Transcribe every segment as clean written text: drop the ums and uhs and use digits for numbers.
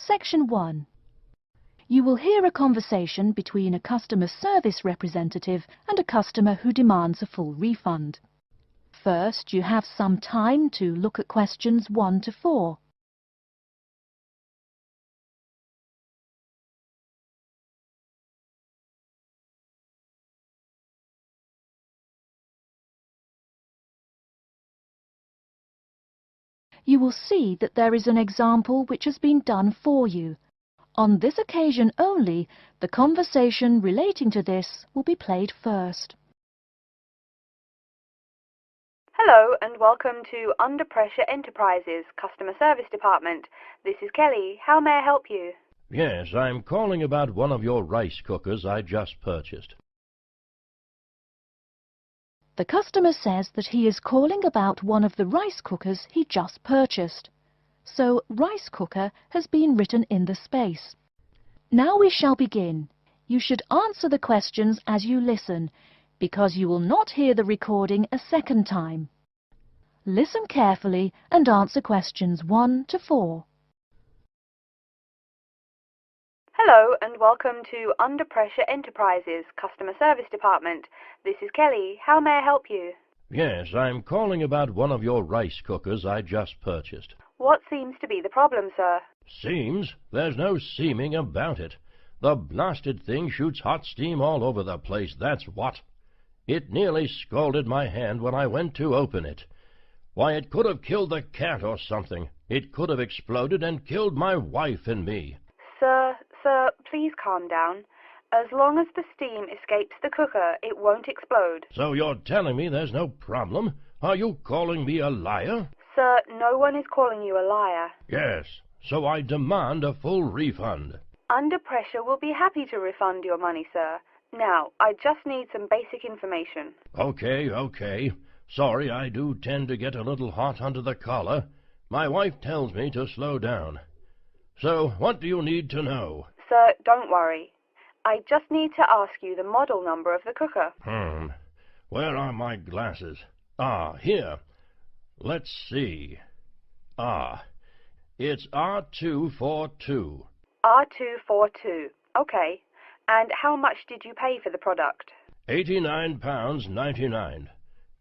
Section 1. You will hear a conversation between a customer service representative and a customer who demands a full refund. First, you have some time to look at questions 1 to 4. You will see that there is an example which has been done for you. On this occasion only, the conversation relating to this will be played first. Hello and welcome to Under Pressure Enterprises Customer Service Department. This is Kelly. How may I help you? Yes, I'm calling about one of your rice cookers I just purchased. The customer says that he is calling about one of the rice cookers he just purchased. So, rice cooker has been written in the space. Now we shall begin. You should answer the questions as you listen, because you will not hear the recording a second time. Listen carefully and answer questions 1 to 4. Hello and welcome to Under Pressure Enterprises Customer Service Department. This is Kelly. How may I help you? Yes, I'm calling about one of your rice cookers I just purchased. What seems to be the problem, sir? Seems? There's no seeming about it. The blasted thing shoots hot steam all over the place, that's what. It nearly scalded my hand when I went to open it. Why, it could have killed the cat or something. It could have exploded and killed my wife and me. Sir, please calm down. As long as the steam escapes the cooker, it won't explode. So you're telling me there's no problem? Are you calling me a liar? Sir, no one is calling you a liar. Yes, so I demand a full refund. Under Pressure will be happy to refund your money, sir. Now, I just need some basic information. Okay. Sorry, I do tend to get a little hot under the collar. My wife tells me to slow down. So, what do you need to know? Sir, don't worry. I just need to ask you the model number of the cooker. Where are my glasses? Here. Let's see. It's R242. R242. Okay. And how much did you pay for the product? £89.99.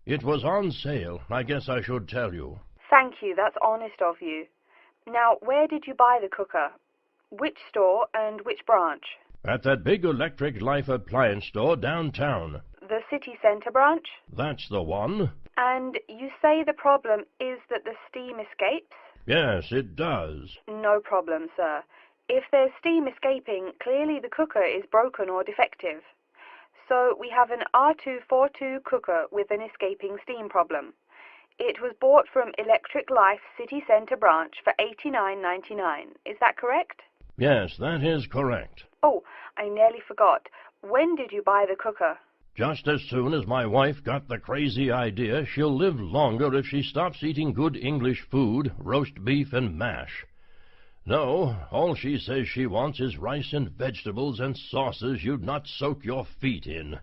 It was on sale. I guess I should tell you. Thank you. That's honest of you. Now, where did you buy the cooker? Which store and which branch? At that big Electric Life appliance store downtown. The city centre branch? That's the one. And you say the problem is that the steam escapes? Yes, it does. No problem, sir. If there's steam escaping, clearly the cooker is broken or defective. So we have an R242 cooker with an escaping steam problem. It was bought from Electric Life City Centre branch for $89.99. Is that correct? Yes, that is correct. Oh, I nearly forgot. When did you buy the cooker? Just as soon as my wife got the crazy idea she'll live longer if she stops eating good English food, roast beef and mash. No, all she says she wants is rice and vegetables and sauces you'd not soak your feet in.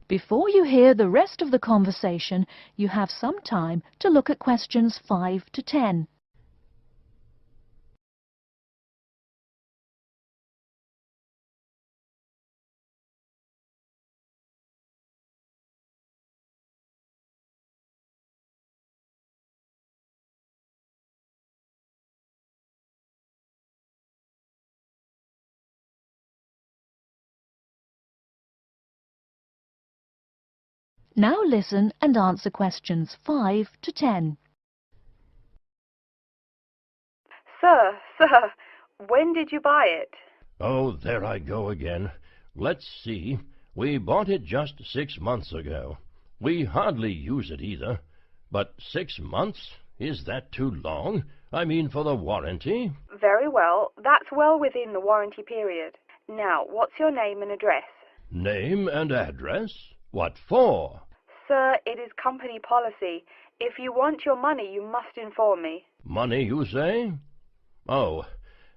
Before you hear the rest of the conversation, you have some time to look at questions 5 to 10. Now listen and answer questions 5 to 10. Sir, when did you buy it? Oh, there I go again. Let's see. We bought it just 6 months ago. We hardly use it either. But 6 months? Is that too long? I mean, for the warranty? Very well. That's well within the warranty period. Now, what's your name and address? Name and address? What for? Sir, it is company policy. If you want your money, you must inform me. Money, you say? Oh,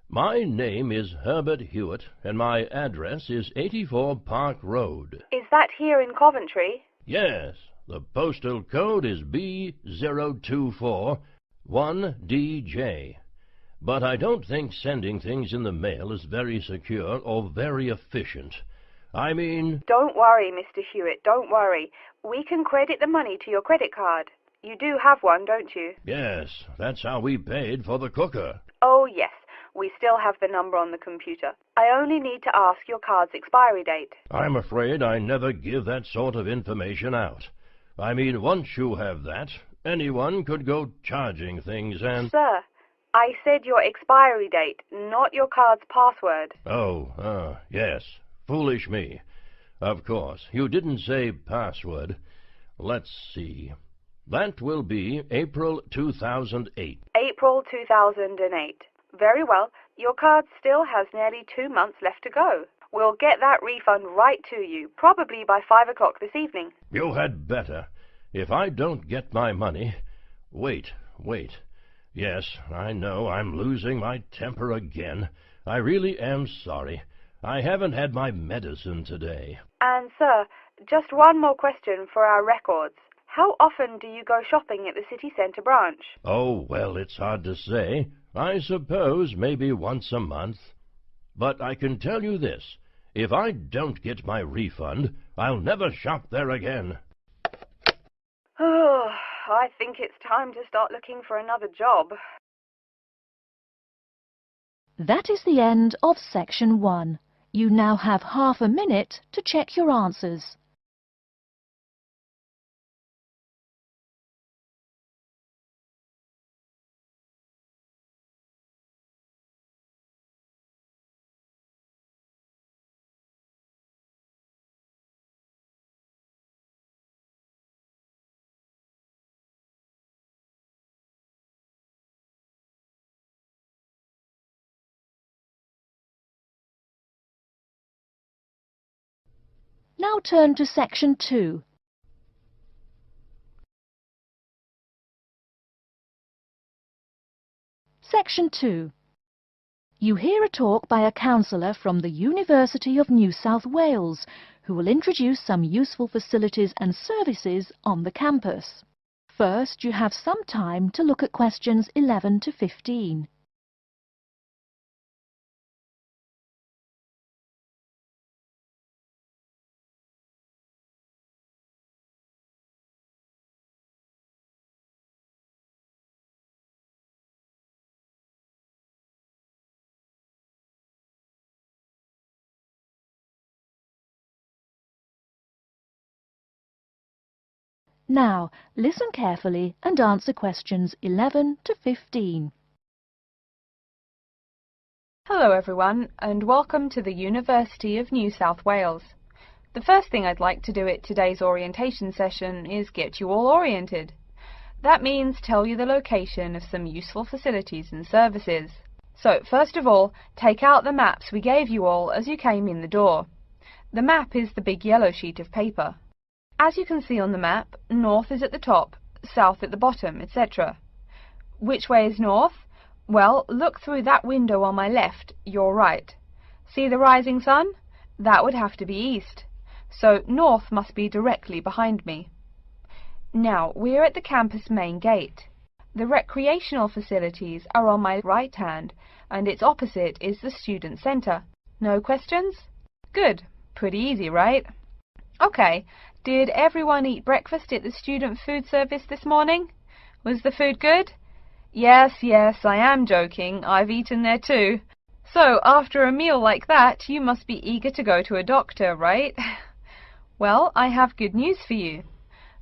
my name is Herbert Hewitt, and my address is 84 Park Road. Is that here in Coventry? Yes, the postal code is B024, 1DJ. But I don't think sending things in the mail is very secure or very efficient. I mean... Don't worry, Mr. Hewitt, don't worry. We can credit the money to your credit card. You do have one, don't you? Yes, that's how we paid for the cooker. Oh, yes. We still have the number on the computer. I only need to ask your card's expiry date. I'm afraid I never give that sort of information out. I mean, once you have that, anyone could go charging things and... Sir, I said your expiry date, not your card's password. Oh, yes. Foolish me. Of course, you didn't say password. Let's see. That will be April 2008. April 2008. Very well. Your card still has nearly 2 months left to go. We'll get that refund right to you, probably by 5 o'clock this evening. You had better. If I don't get my money... Wait. Yes, I know I'm losing my temper again. I really am sorry. I haven't had my medicine today. And, sir, just one more question for our records. How often do you go shopping at the city centre branch? Oh, well, it's hard to say. I suppose maybe once a month. But I can tell you this. If I don't get my refund, I'll never shop there again. Oh, I think it's time to start looking for another job. That is the end of section 1. You now have half a minute to check your answers. Now turn to section 2. Section 2. You hear a talk by a counsellor from the University of New South Wales, who will introduce some useful facilities and services on the campus. First, you have some time to look at questions 11 to 15. Now, listen carefully and answer questions 11 to 15. Hello everyone, and welcome to the University of New South Wales. The first thing I'd like to do at today's orientation session is get you all oriented. That means tell you the location of some useful facilities and services. So, first of all, take out the maps we gave you all as you came in the door. The map is the big yellow sheet of paper. As you can see on the map, north is at the top, south at the bottom, etc. Which way is north? Well, look through that window on my left, your right. See the rising sun? That would have to be east. So north must be directly behind me. Now, we're at the campus main gate. The recreational facilities are on my right hand, and its opposite is the student centre. No questions? Good. Pretty easy, right? Okay. Did everyone eat breakfast at the student food service this morning? Was the food good? Yes, I am joking. I've eaten there too. So, after a meal like that, you must be eager to go to a doctor, right? Well, I have good news for you.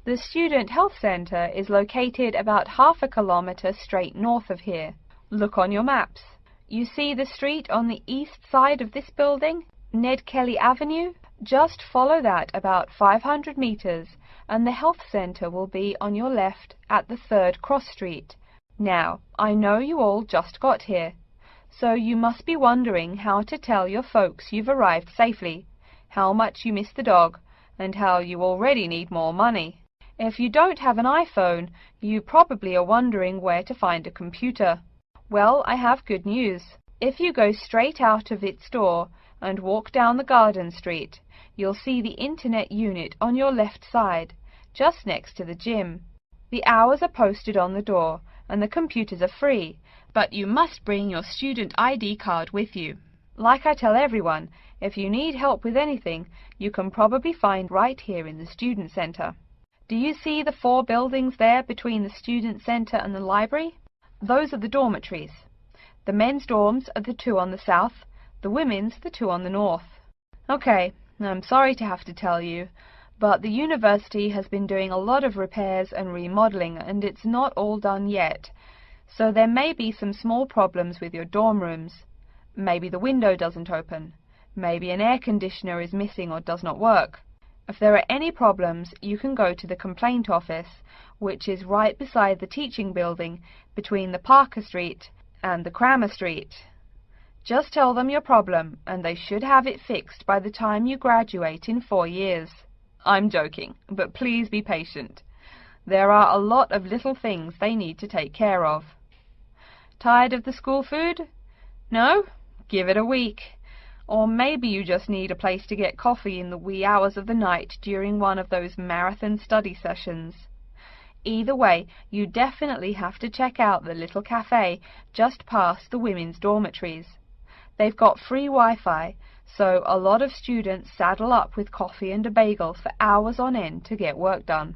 The Student Health Centre is located about half a kilometre straight north of here. Look on your maps. You see the street on the east side of this building? Ned Kelly Avenue? Just follow that about 500 metres and the health centre will be on your left at the 3rd cross street. Now, I know you all just got here, so you must be wondering how to tell your folks you've arrived safely, how much you miss the dog, and how you already need more money. If you don't have an iPhone, you probably are wondering where to find a computer. Well, I have good news. If you go straight out of its door and walk down the garden street, you'll see the internet unit on your left side, just next to the gym. The hours are posted on the door, and the computers are free, but you must bring your student ID card with you. Like I tell everyone, if you need help with anything, you can probably find right here in the Student Centre. Do you see the 4 buildings there between the Student Centre and the library? Those are the dormitories. The men's dorms are the 2 on the south, the women's the 2 on the north. Okay, I'm sorry to have to tell you, but the university has been doing a lot of repairs and remodelling, and it's not all done yet. So there may be some small problems with your dorm rooms. Maybe the window doesn't open. Maybe an air conditioner is missing or does not work. If there are any problems, you can go to the complaint office, which is right beside the teaching building between the Parker Street and the Cramer Street. Just tell them your problem, and they should have it fixed by the time you graduate in 4 years. I'm joking, but please be patient. There are a lot of little things they need to take care of. Tired of the school food? No? Give it a week. Or maybe you just need a place to get coffee in the wee hours of the night during one of those marathon study sessions. Either way, you definitely have to check out the little cafe just past the women's dormitories. They've got free Wi-Fi, so a lot of students saddle up with coffee and a bagel for hours on end to get work done.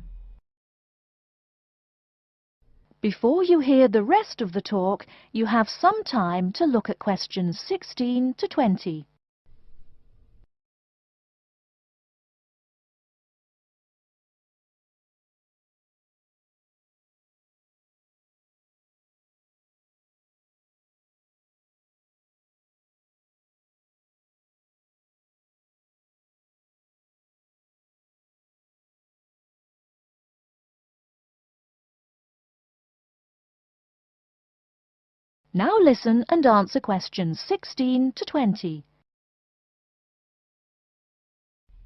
Before you hear the rest of the talk, you have some time to look at questions 16 to 20. Now listen and answer questions 16 to 20.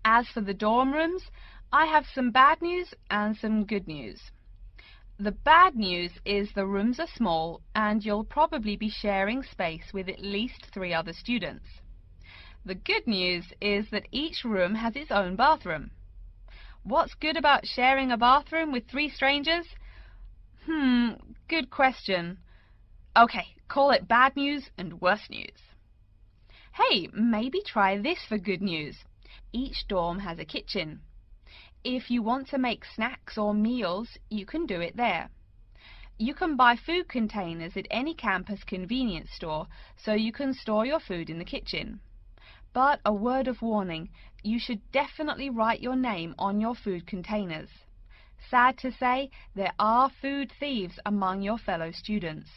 As for the dorm rooms, I have some bad news and some good news. The bad news is the rooms are small and you'll probably be sharing space with at least 3 other students. The good news is that each room has its own bathroom. What's good about sharing a bathroom with 3 strangers? Good question. Okay, call it bad news and worse news. Hey, maybe try this for good news. Each dorm has a kitchen. If you want to make snacks or meals, you can do it there. You can buy food containers at any campus convenience store, so you can store your food in the kitchen. But a word of warning, you should definitely write your name on your food containers. Sad to say, there are food thieves among your fellow students.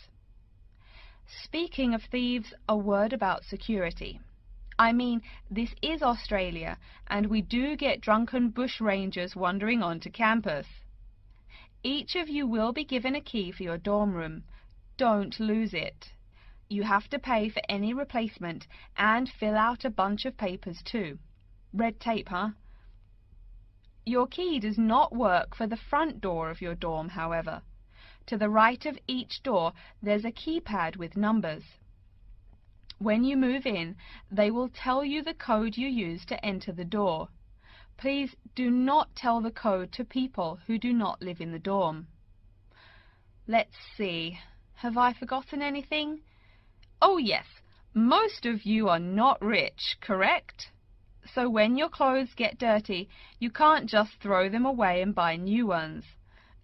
Speaking of thieves, a word about security. I mean, this is Australia, and we do get drunken bush rangers wandering onto campus. Each of you will be given a key for your dorm room. Don't lose it. You have to pay for any replacement and fill out a bunch of papers too. Red tape, huh? Your key does not work for the front door of your dorm, however. To the right of each door, there's a keypad with numbers. When you move in, they will tell you the code you use to enter the door. Please do not tell the code to people who do not live in the dorm. Let's see. Have I forgotten anything? Oh yes, most of you are not rich, correct? So when your clothes get dirty, you can't just throw them away and buy new ones.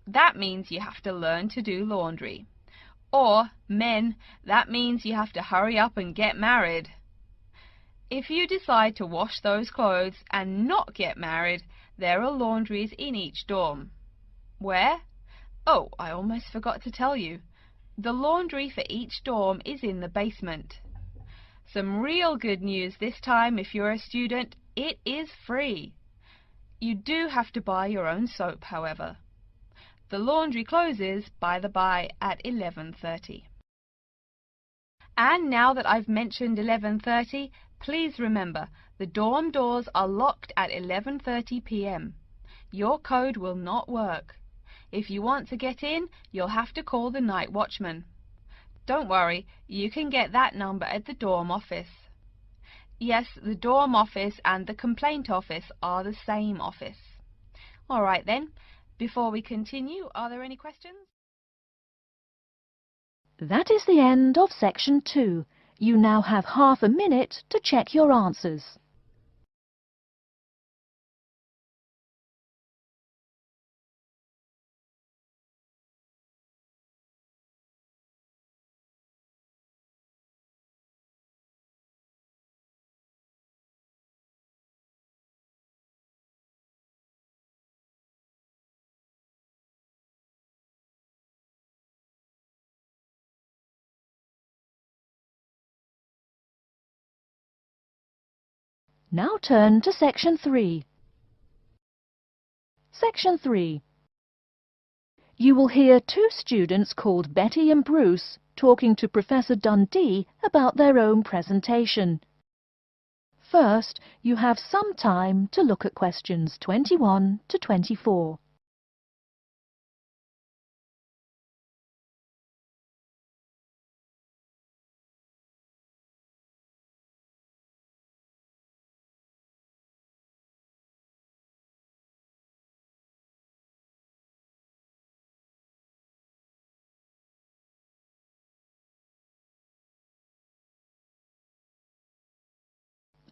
That means you have to learn to do laundry. Or, men, that means you have to hurry up and get married. If you decide to wash those clothes and not get married, there are laundries in each dorm. Where? Oh, I almost forgot to tell you. The laundry for each dorm is in the basement. Some real good news this time if you're a student, it is free. You do have to buy your own soap, however. The laundry closes, by the by, at 11:30. And now that I've mentioned 11:30, please remember, the dorm doors are locked at 11:30 p.m. Your code will not work. If you want to get in, you'll have to call the night watchman. Don't worry, you can get that number at the dorm office. Yes, the dorm office and the complaint office are the same office. All right then. Before we continue, are there any questions? That is the end of section 2. You now have half a minute to check your answers. Now turn to section 3. Section 3. You will hear two students called Betty and Bruce talking to Professor Dundee about their own presentation. First, you have some time to look at questions 21 to 24.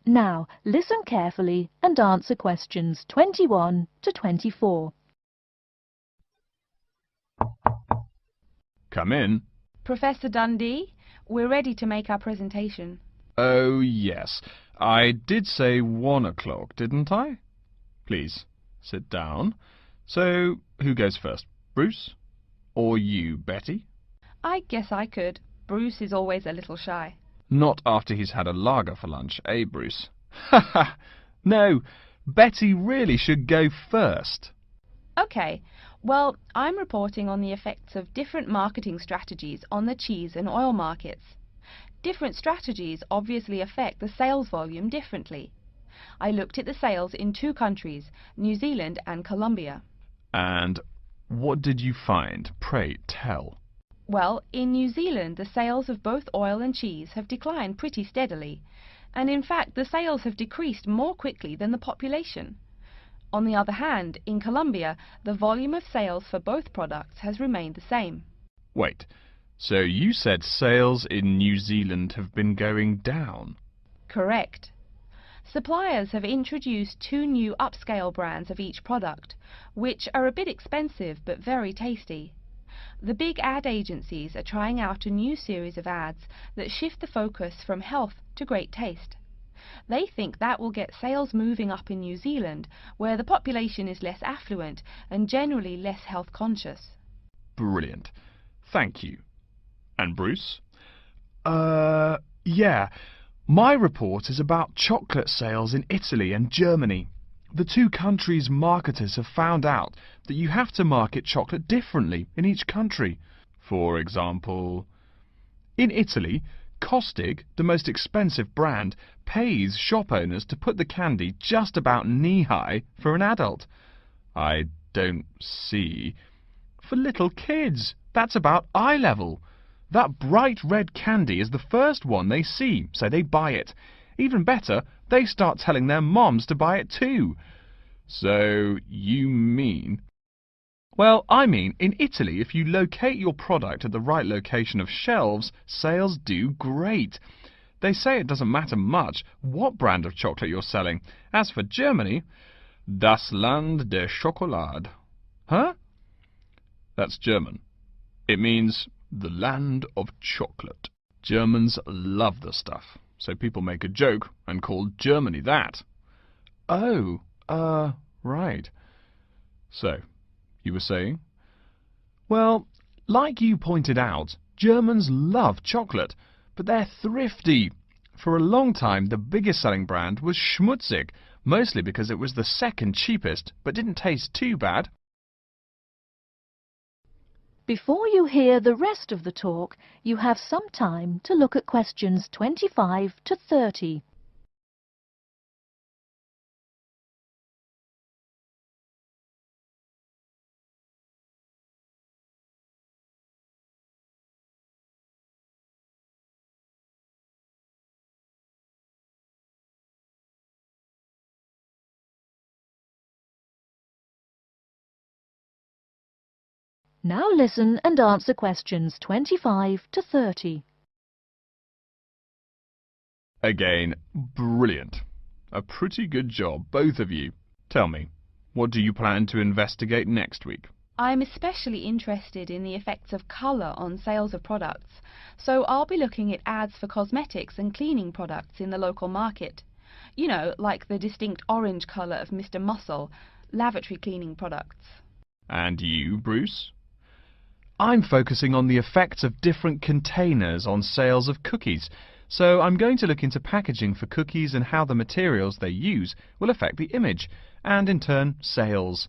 Now, listen carefully and answer questions 21 to 24. Come in. Professor Dundee, we're ready to make our presentation. Oh, yes. I did say 1 o'clock, didn't I? Please, sit down. So, who goes first? Bruce? Or you, Betty? I guess I could. Bruce is always a little shy. Not after he's had a lager for lunch, eh, Bruce? Ha ha! No, Betty really should go first. Okay, well, I'm reporting on the effects of different marketing strategies on the cheese and oil markets. Different strategies obviously affect the sales volume differently. I looked at the sales in 2 countries, New Zealand and Colombia. And what did you find? Pray tell. Well, in New Zealand, the sales of both oil and cheese have declined pretty steadily, and in fact the sales have decreased more quickly than the population. On the other hand, in Colombia, the volume of sales for both products has remained the same. Wait, so you said sales in New Zealand have been going down? Correct. Suppliers have introduced 2 new upscale brands of each product, which are a bit expensive but very tasty. The big ad agencies are trying out a new series of ads that shift the focus from health to great taste. They think that will get sales moving up in New Zealand, where the population is less affluent and generally less health conscious. Brilliant. Thank you. And Bruce? Yeah. My report is about chocolate sales in Italy and Germany. The 2 countries' marketers have found out that you have to market chocolate differently in each country. For example, in Italy, Kostig, the most expensive brand, pays shop owners to put the candy just about knee-high for an adult. I don't see. For little kids, that's about eye level. That bright red candy is the first one they see, so they buy it. Even better, they start telling their moms to buy it too. So, you mean... Well, I mean, in Italy, if you locate your product at the right location of shelves, sales do great. They say it doesn't matter much what brand of chocolate you're selling. As for Germany, das Land der Schokolade. Huh? That's German. It means the land of chocolate. Germans love the stuff, so people make a joke and call Germany that. Oh, right. So, you were saying? Well, like you pointed out, Germans love chocolate, but they're thrifty. For a long time, the biggest selling brand was Schmutzig, mostly because it was the second cheapest, but didn't taste too bad. Before you hear the rest of the talk, you have some time to look at questions 25 to 30. Now listen and answer questions 25 to 30. Again, brilliant. A pretty good job, both of you. Tell me, what do you plan to investigate next week? I'm especially interested in the effects of colour on sales of products, so I'll be looking at ads for cosmetics and cleaning products in the local market. You know, like the distinct orange colour of Mr. Muscle, lavatory cleaning products. And you, Bruce? I'm focusing on the effects of different containers on sales of cookies, so I'm going to look into packaging for cookies and how the materials they use will affect the image, and in turn, sales.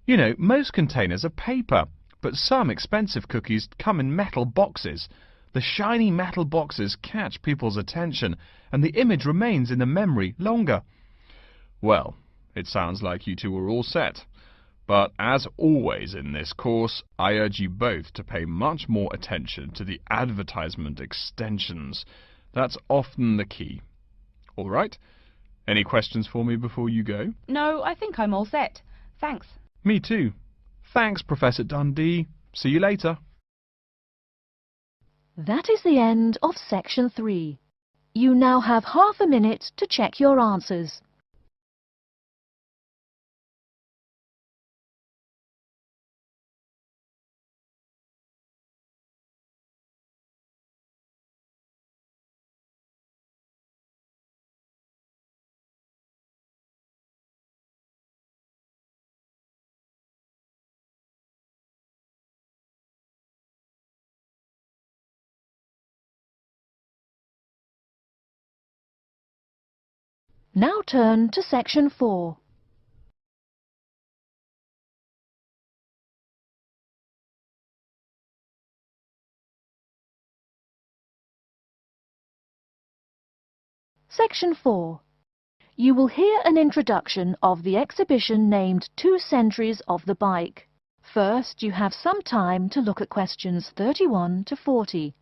You know, most containers are paper, but some expensive cookies come in metal boxes. The shiny metal boxes catch people's attention, and the image remains in the memory longer. Well, it sounds like you two are all set. But as always in this course, I urge you both to pay much more attention to the advertisement extensions. That's often the key. All right? Any questions for me before you go? No, I think I'm all set. Thanks. Me too. Thanks, Professor Dundee. See you later. That is the end of Section 3. You now have half a minute to check your answers. Now turn to Section 4. Section 4. You will hear an introduction of the exhibition named 2 Centuries of the Bike. First, you have some time to look at questions 31 to 40.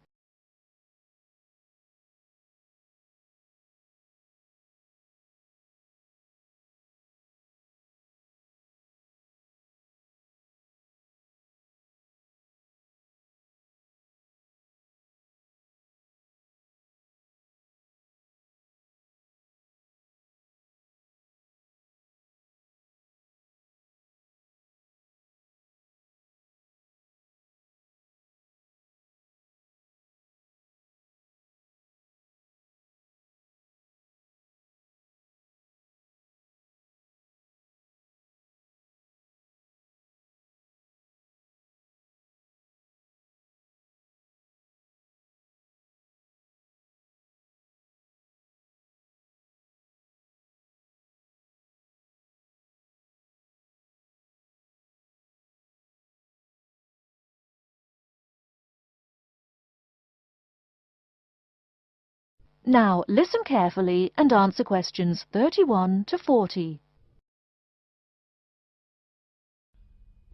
Now listen carefully and answer questions 31 to 40.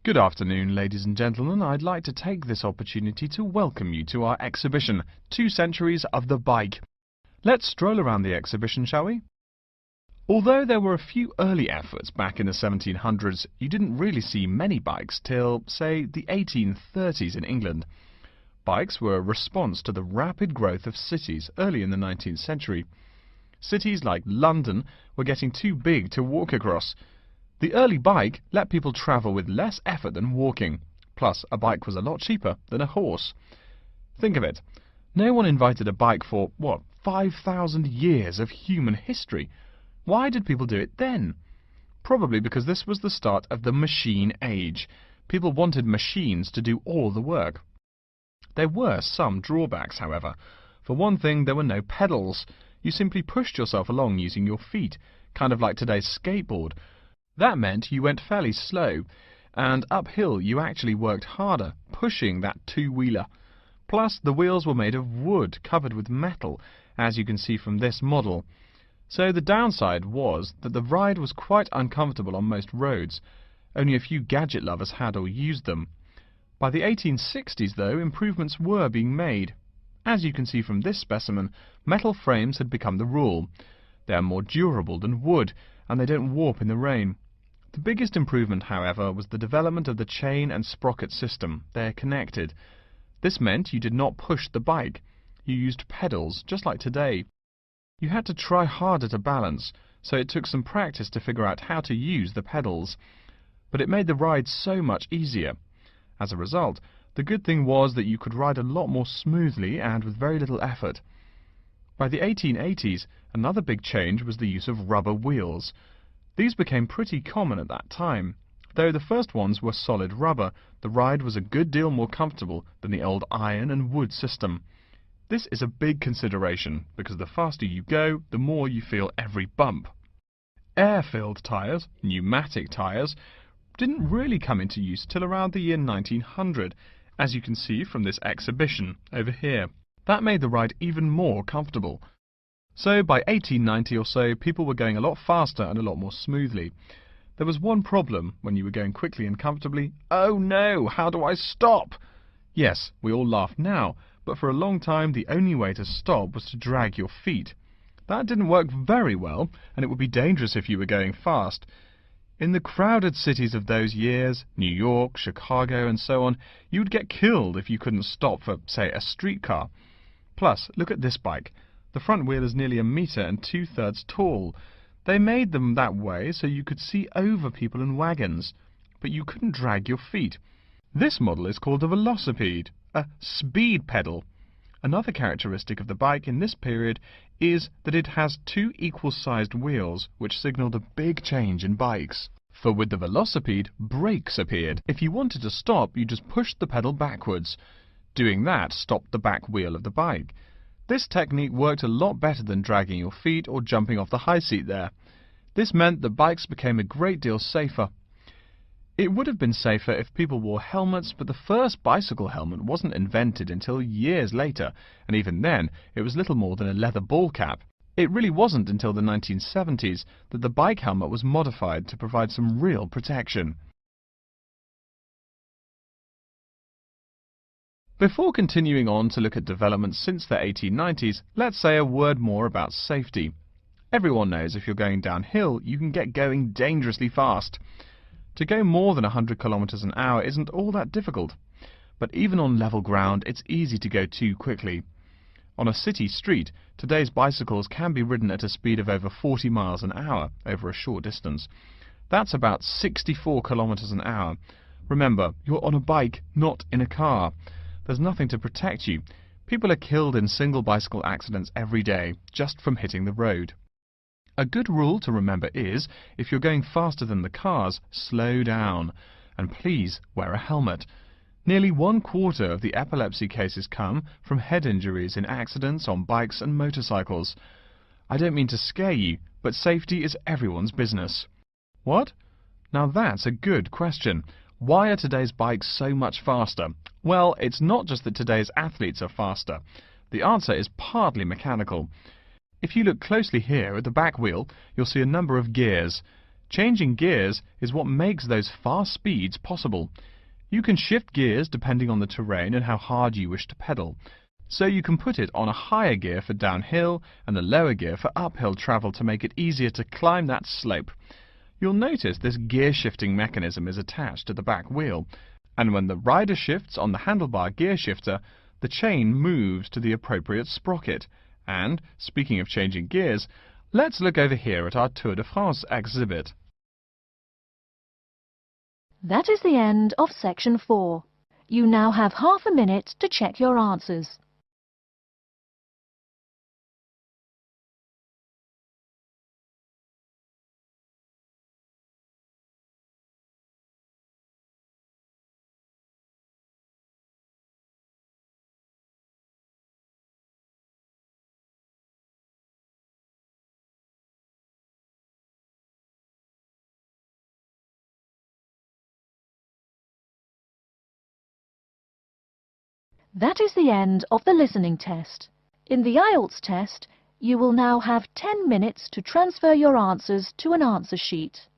Good afternoon, ladies and gentlemen. I'd like to take this opportunity to welcome you to our exhibition, 2 Centuries of the Bike. Let's stroll around the exhibition, shall we? Although there were a few early efforts back in the 1700s, you didn't really see many bikes till, say, the 1830s in England. Bikes were a response to the rapid growth of cities early in the 19th century. Cities like London were getting too big to walk across. The early bike let people travel with less effort than walking. Plus, a bike was a lot cheaper than a horse. Think of it. No one invented a bike for, 5,000 years of human history. Why did people do it then? Probably because this was the start of the machine age. People wanted machines to do all the work. There were some drawbacks, however. For one thing, there were no pedals. You simply pushed yourself along using your feet, kind of like today's skateboard. That meant you went fairly slow, and uphill you actually worked harder, pushing that two-wheeler. Plus, the wheels were made of wood, covered with metal, as you can see from this model. So the downside was that the ride was quite uncomfortable on most roads. Only a few gadget lovers had or used them. By the 1860s, though, improvements were being made. As you can see from this specimen, metal frames had become the rule. They are more durable than wood, and they don't warp in the rain. The biggest improvement, however, was the development of the chain and sprocket system. They're connected. This meant you did not push the bike. You used pedals, just like today. You had to try harder to balance, so it took some practice to figure out how to use the pedals. But it made the ride so much easier. As a result, the good thing was that you could ride a lot more smoothly and with very little effort. By the 1880s, another big change was the use of rubber wheels. These became pretty common at that time. Though the first ones were solid rubber, the ride was a good deal more comfortable than the old iron and wood system. This is a big consideration, because the faster you go, the more you feel every bump. Air-filled tyres, pneumatic tyres, didn't really come into use till around the year 1900, as you can see from this exhibition over here. That made the ride even more comfortable. So by 1890 or so, people were going a lot faster and a lot more smoothly. There was one problem when you were going quickly and comfortably. Oh no, how do I stop? Yes, we all laugh now, but for a long time the only way to stop was to drag your feet. That didn't work very well, and it would be dangerous if you were going fast. In the crowded cities of those years, New York, Chicago and so on, you would get killed if you couldn't stop for, say, a streetcar. Plus, look at this bike. The front wheel is nearly 1 meter and 2/3 tall. They made them that way so you could see over people and wagons, but you couldn't drag your feet. This model is called a velocipede, a speed pedal. Another characteristic of the bike in this period is that it has 2 equal-sized wheels, which signalled a big change in bikes. For with the velocipede, brakes appeared. If you wanted to stop, you just pushed the pedal backwards. Doing that stopped the back wheel of the bike. This technique worked a lot better than dragging your feet or jumping off the high seat there. This meant that bikes became a great deal safer. It would have been safer if people wore helmets, but the first bicycle helmet wasn't invented until years later, and even then it was little more than a leather ball cap. It really wasn't until the 1970s that the bike helmet was modified to provide some real protection. Before continuing on to look at developments since the 1890s, let's say a word more about safety. Everyone knows if you're going downhill, you can get going dangerously fast. To go more than 100 kilometers an hour isn't all that difficult, but even on level ground, it's easy to go too quickly. On a city street, today's bicycles can be ridden at a speed of over 40 miles an hour over a short distance. That's about 64 kilometers an hour. Remember, you're on a bike, not in a car. There's nothing to protect you. People are killed in single bicycle accidents every day, just from hitting the road. A good rule to remember is, if you're going faster than the cars, slow down. And please wear a helmet. Nearly 1/4 of the epilepsy cases come from head injuries in accidents on bikes and motorcycles. I don't mean to scare you, but safety is everyone's business. What? Now that's a good question. Why are today's bikes so much faster? Well, it's not just that today's athletes are faster. The answer is partly mechanical. If you look closely here at the back wheel, you'll see a number of gears. Changing gears is what makes those fast speeds possible. You can shift gears depending on the terrain and how hard you wish to pedal. So you can put it on a higher gear for downhill and a lower gear for uphill travel to make it easier to climb that slope. You'll notice this gear shifting mechanism is attached to the back wheel, and when the rider shifts on the handlebar gear shifter, the chain moves to the appropriate sprocket. And, speaking of changing gears, let's look over here at our Tour de France exhibit. That is the end of section 4. You now have half a minute to check your answers. That is the end of the listening test. In the IELTS test, you will now have 10 minutes to transfer your answers to an answer sheet.